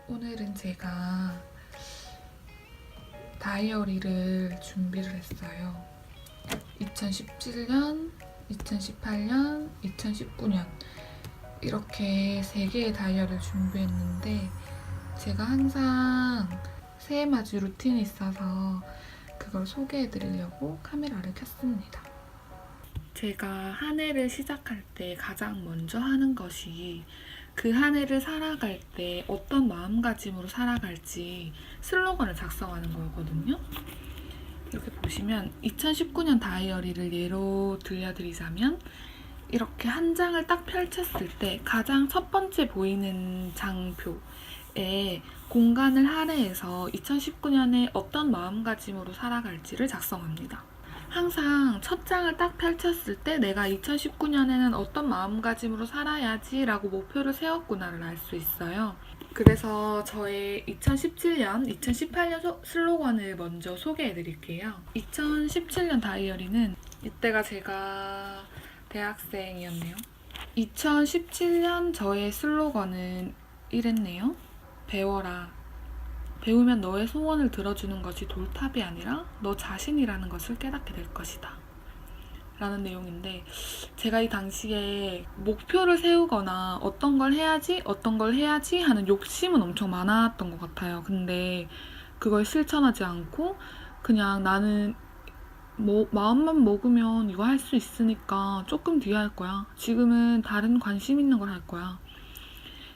오늘은 제가 다이어리를 준비를 했어요. 2017년, 2018년, 2019년 이렇게 3개의 다이어리를 준비했는데 제가 항상 새해맞이 루틴이 있어서 그걸 소개해드리려고 카메라를 켰습니다. 제가 한 해를 시작할 때 가장 먼저 하는 것이 그 한 해를 살아갈 때 어떤 마음가짐으로 살아갈지 슬로건을 작성하는 거거든요. 이렇게 보시면 2019년 다이어리를 예로 들려드리자면 이렇게 한 장을 딱 펼쳤을 때 가장 첫 번째 보이는 장표에 공간을 할애해서 2019년에 어떤 마음가짐으로 살아갈지를 작성합니다. 항상 첫 장을 딱 펼쳤을 때 내가 2019년에는 어떤 마음가짐으로 살아야지 라고 목표를 세웠구나를 알 수 있어요. 그래서 저의 2017년, 2018년 슬로건을 먼저 소개해 드릴게요. 2017년 다이어리는 이때가 제가 대학생이었네요. 2017년 저의 슬로건은 이랬네요. 배워라. 배우면 너의 소원을 들어주는 것이 돌탑이 아니라 너 자신이라는 것을 깨닫게 될 것이다. 라는 내용인데 제가 이 당시에 목표를 세우거나 어떤 걸 해야지 하는 욕심은 엄청 많았던 것 같아요. 근데 그걸 실천하지 않고 그냥 나는 마음만 먹으면 이거 할 수 있으니까 조금 뒤에 할 거야. 지금은 다른 관심 있는 걸 할 거야.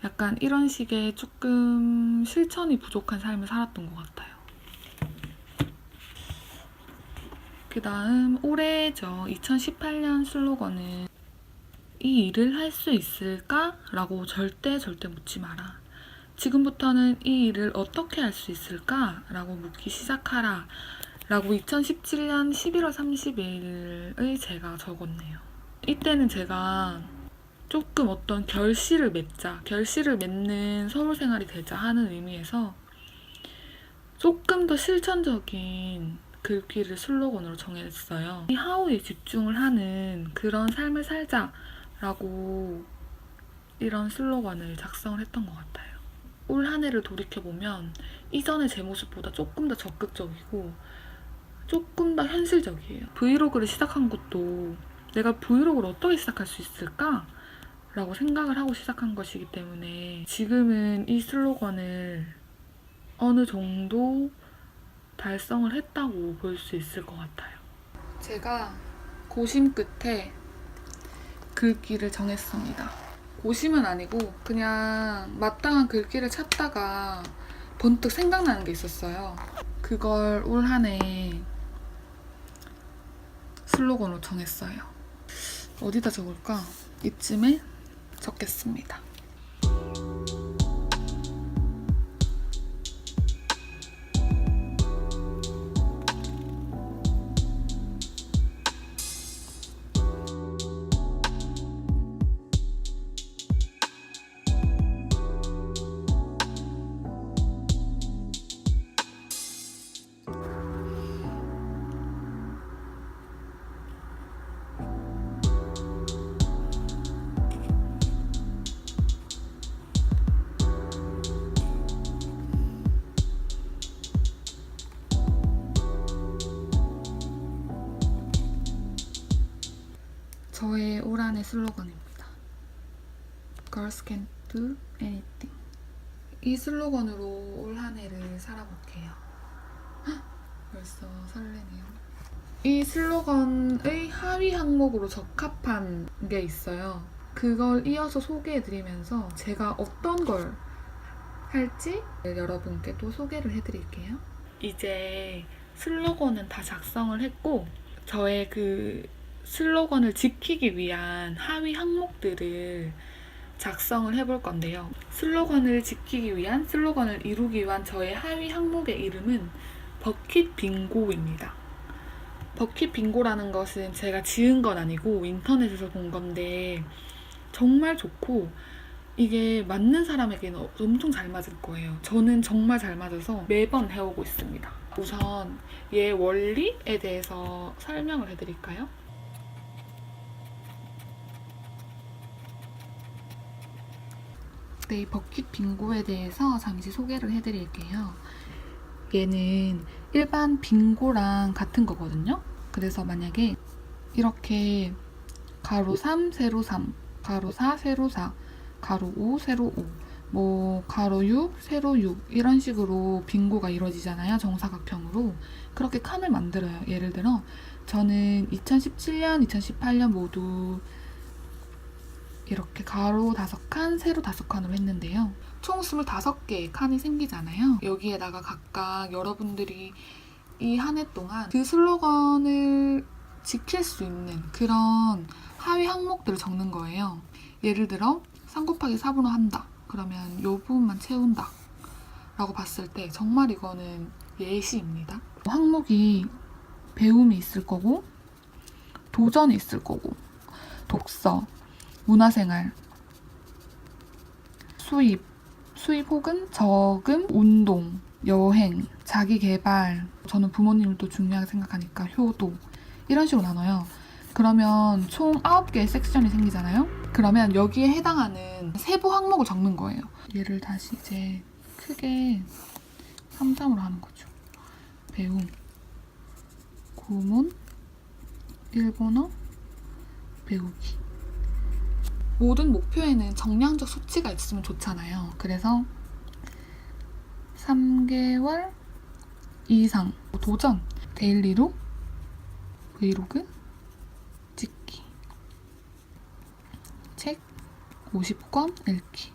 약간 이런 식의 조금 실천이 부족한 삶을 살았던 것 같아요. 그 다음 올해죠. 2018년 슬로건은 이 일을 할 수 있을까? 라고 절대 묻지 마라. 지금부터는 이 일을 어떻게 할 수 있을까? 라고 묻기 시작하라. 라고 2017년 11월 30일을 제가 적었네요. 이때는 제가 조금 어떤 결실을 맺는 서울 생활이 되자 하는 의미에서 조금 더 실천적인 글귀를 슬로건으로 정했어요. 이 하우에 집중을 하는 그런 삶을 살자라고 이런 슬로건을 작성을 했던 것 같아요. 올 한 해를 돌이켜보면 이전의 제 모습보다 조금 더 적극적이고 조금 더 현실적이에요. 브이로그를 시작한 것도 내가 브이로그를 어떻게 시작할 수 있을까? 라고 생각을 하고 시작한 것이기 때문에 지금은 이 슬로건을 어느 정도 달성을 했다고 볼 수 있을 것 같아요. 제가 고심 끝에 글귀를 정했습니다. 고심은 아니고 그냥 마땅한 글귀를 찾다가 번뜩 생각나는 게 있었어요. 그걸 올 한 해 슬로건으로 정했어요. 어디다 적을까? 이쯤에 적겠습니다. 저의 올 한 해 슬로건입니다. Girls can do anything. 이 슬로건으로 올 한 해를 살아볼게요. 헉, 벌써 설레네요. 이 슬로건의 하위 항목으로 적합한 게 있어요. 그걸 이어서 소개해드리면서 제가 어떤 걸 할지 여러분께 또 소개를 해드릴게요. 이제 슬로건은 다 작성을 했고 저의 그 슬로건을 지키기 위한 하위 항목들을 작성을 해볼 건데요. 슬로건을 이루기 위한 저의 하위 항목의 이름은 버킷 빙고입니다. 버킷 빙고라는 것은 제가 지은 건 아니고 인터넷에서 본 건데 정말 좋고 이게 맞는 사람에게는 엄청 잘 맞을 거예요. 저는 정말 잘 맞아서 매번 해오고 있습니다. 우선 얘 원리에 대해서 설명을 해드릴까요? 네, 이 버킷 빙고에 대해서 잠시 소개를 해드릴게요. 얘는 일반 빙고랑 같은 거거든요. 그래서 만약에 이렇게 가로 3, 세로 3, 가로 4, 세로 4, 가로 5, 세로 5, 뭐 가로 6, 세로 6 이런 식으로 빙고가 이루어지잖아요. 정사각형으로. 그렇게 칸을 만들어요. 예를 들어 저는 2017년, 2018년 모두 이렇게 가로 5칸, 세로 5칸으로 했는데요. 총 25개의 칸이 생기잖아요. 여기에다가 각각 여러분들이 이 한 해 동안 그 슬로건을 지킬 수 있는 그런 하위 항목들을 적는 거예요. 예를 들어 3 곱하기 4분의 한다. 그러면 이 부분만 채운다. 라고 봤을 때 정말 이거는 예시입니다. 항목이 배움이 있을 거고 도전이 있을 거고 독서, 문화생활, 수입 혹은 저금, 운동, 여행, 자기개발, 저는 부모님을 또 중요하게 생각하니까 효도 이런 식으로 나눠요. 그러면 총 9개의 섹션이 생기잖아요. 그러면 여기에 해당하는 세부 항목을 적는 거예요. 얘를 다시 이제 크게 3, 3으로 하는 거죠. 배움, 구문, 일본어, 배우기. 모든 목표에는 정량적 수치가 있으면 좋잖아요. 그래서 3개월 이상 도전, 데일리로 브이로그 찍기, 책 50권 읽기.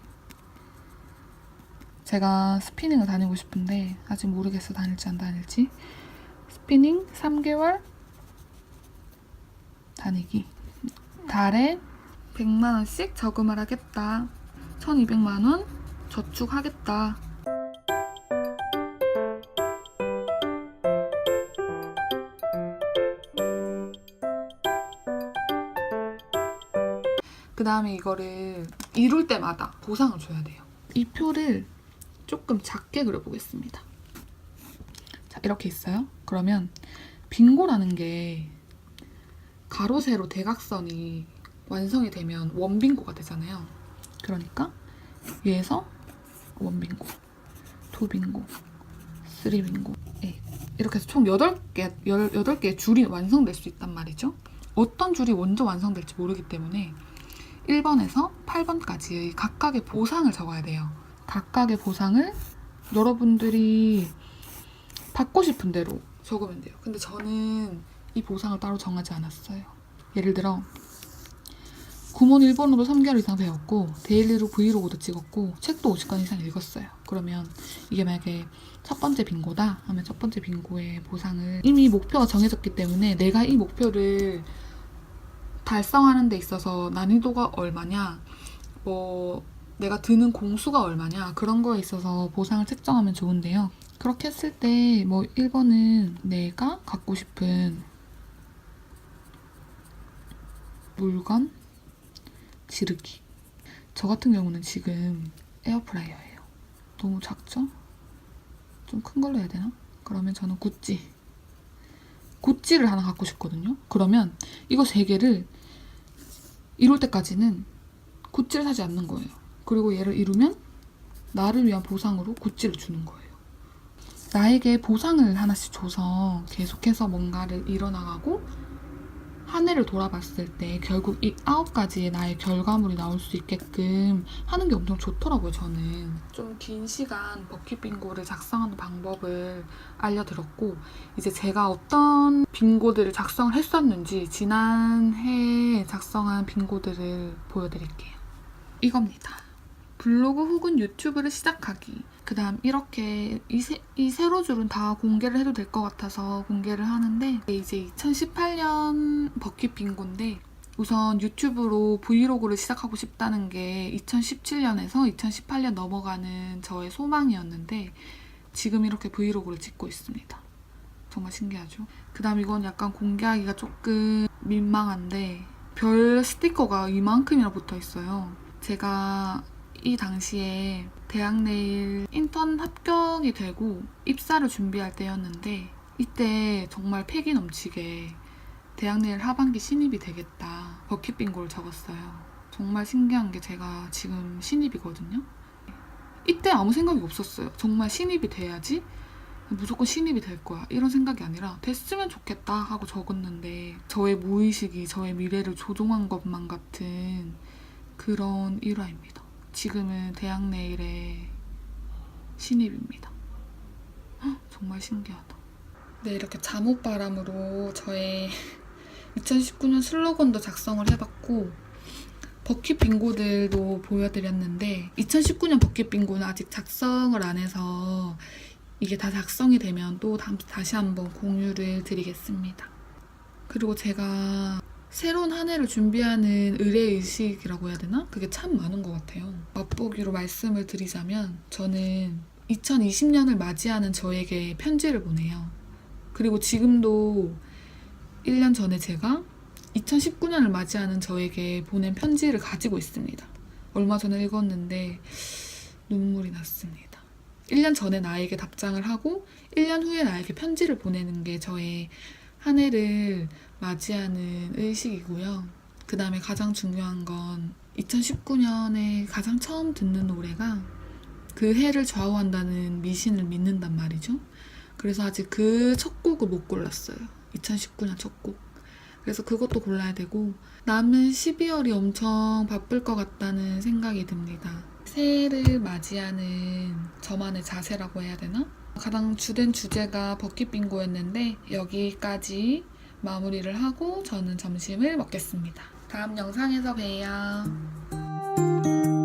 제가 스피닝을 다니고 싶은데 아직 모르겠어 다닐지 안 다닐지. 스피닝 3개월 다니기. 달에 100만원씩 저금을 하겠다. 1200만원 저축하겠다. 그 다음에 이거를 이룰 때마다 보상을 줘야 돼요. 이 표를 조금 작게 그려보겠습니다. 자, 이렇게 있어요. 그러면 빙고라는 게 가로, 세로, 대각선이 완성이 되면 원빙고가 되잖아요. 그러니까 위에서 원빙고, 투빙고, 쓰리빙고, 이렇게 해서 총 8개의 줄이 완성될 수 있단 말이죠. 어떤 줄이 먼저 완성될지 모르기 때문에 1번에서 8번까지의 각각의 보상을 적어야 돼요. 각각의 보상을 여러분들이 받고 싶은 대로 적으면 돼요. 근데 저는 이 보상을 따로 정하지 않았어요. 예를 들어 구몬 일본어로 3개월 이상 배웠고 데일리로 브이로그도 찍었고 책도 50권 이상 읽었어요. 그러면 이게 만약에 첫 번째 빙고다 하면 첫 번째 빙고의 보상을 이미 목표가 정해졌기 때문에 내가 이 목표를 달성하는 데 있어서 난이도가 얼마냐, 뭐 내가 드는 공수가 얼마냐 그런 거에 있어서 보상을 책정하면 좋은데요. 그렇게 했을 때 뭐 1번은 내가 갖고 싶은 물건 지르기. 저 같은 경우는 지금 에어프라이어예요. 너무 작죠? 좀 큰 걸로 해야 되나? 그러면 저는 구찌를 하나 갖고 싶거든요. 그러면 이거 3개를 이룰 때까지는 구찌를 사지 않는 거예요. 그리고 얘를 이루면 나를 위한 보상으로 구찌를 주는 거예요. 나에게 보상을 하나씩 줘서 계속해서 뭔가를 이뤄나가고 한 해를 돌아봤을 때 결국 이 9가지의 나의 결과물이 나올 수 있게끔 하는 게 엄청 좋더라고요, 저는. 좀 긴 시간 버킷 빙고를 작성하는 방법을 알려드렸고, 이제 제가 어떤 빙고들을 작성을 했었는지 지난해 작성한 빙고들을 보여드릴게요. 이겁니다. 블로그 혹은 유튜브를 시작하기. 그 다음 이렇게 이 세로줄은 다 공개를 해도 될 것 같아서 공개를 하는데, 이제 2018년 버킷 빙고인데 우선 유튜브로 브이로그를 시작하고 싶다는 게 2017년에서 2018년 넘어가는 저의 소망이었는데 지금 이렇게 브이로그를 찍고 있습니다. 정말 신기하죠? 그 다음 이건 약간 공개하기가 조금 민망한데 별 스티커가 이만큼이나 붙어 있어요. 제가 이 당시에 대학내일 인턴 합격이 되고 입사를 준비할 때였는데 이때 정말 패기 넘치게 대학내일 하반기 신입이 되겠다 버킷 빙고를 적었어요. 정말 신기한 게 제가 지금 신입이거든요. 이때 아무 생각이 없었어요. 정말 신입이 돼야지, 무조건 신입이 될 거야, 이런 생각이 아니라 됐으면 좋겠다 하고 적었는데 저의 무의식이 저의 미래를 조종한 것만 같은 그런 일화입니다. 지금은 대학 내일의 신입입니다. 헉, 정말 신기하다. 네, 이렇게 잠옷바람으로 저의 2019년 슬로건도 작성을 해봤고 버킷 빙고들도 보여드렸는데 2019년 버킷 빙고는 아직 작성을 안 해서 이게 다 작성이 되면 또 다시 한번 공유를 드리겠습니다. 그리고 제가 새로운 한 해를 준비하는 의례의식이라고 해야 되나? 그게 참 많은 것 같아요. 맛보기로 말씀을 드리자면 저는 2020년을 맞이하는 저에게 편지를 보내요. 그리고 지금도 1년 전에 제가 2019년을 맞이하는 저에게 보낸 편지를 가지고 있습니다. 얼마 전에 읽었는데 눈물이 났습니다. 1년 전에 나에게 답장을 하고 1년 후에 나에게 편지를 보내는 게 저의 한 해를 맞이하는 의식이고요. 그 다음에 가장 중요한 건 2019년에 가장 처음 듣는 노래가 그 해를 좌우한다는 미신을 믿는단 말이죠. 그래서 아직 그 첫 곡을 못 골랐어요. 2019년 첫 곡. 그래서 그것도 골라야 되고 남은 12월이 엄청 바쁠 것 같다는 생각이 듭니다. 새해를 맞이하는 저만의 자세라고 해야 되나? 가장 주된 주제가 버킷 빙고였는데 여기까지 마무리를 하고 저는 점심을 먹겠습니다. 다음 영상에서 봬요.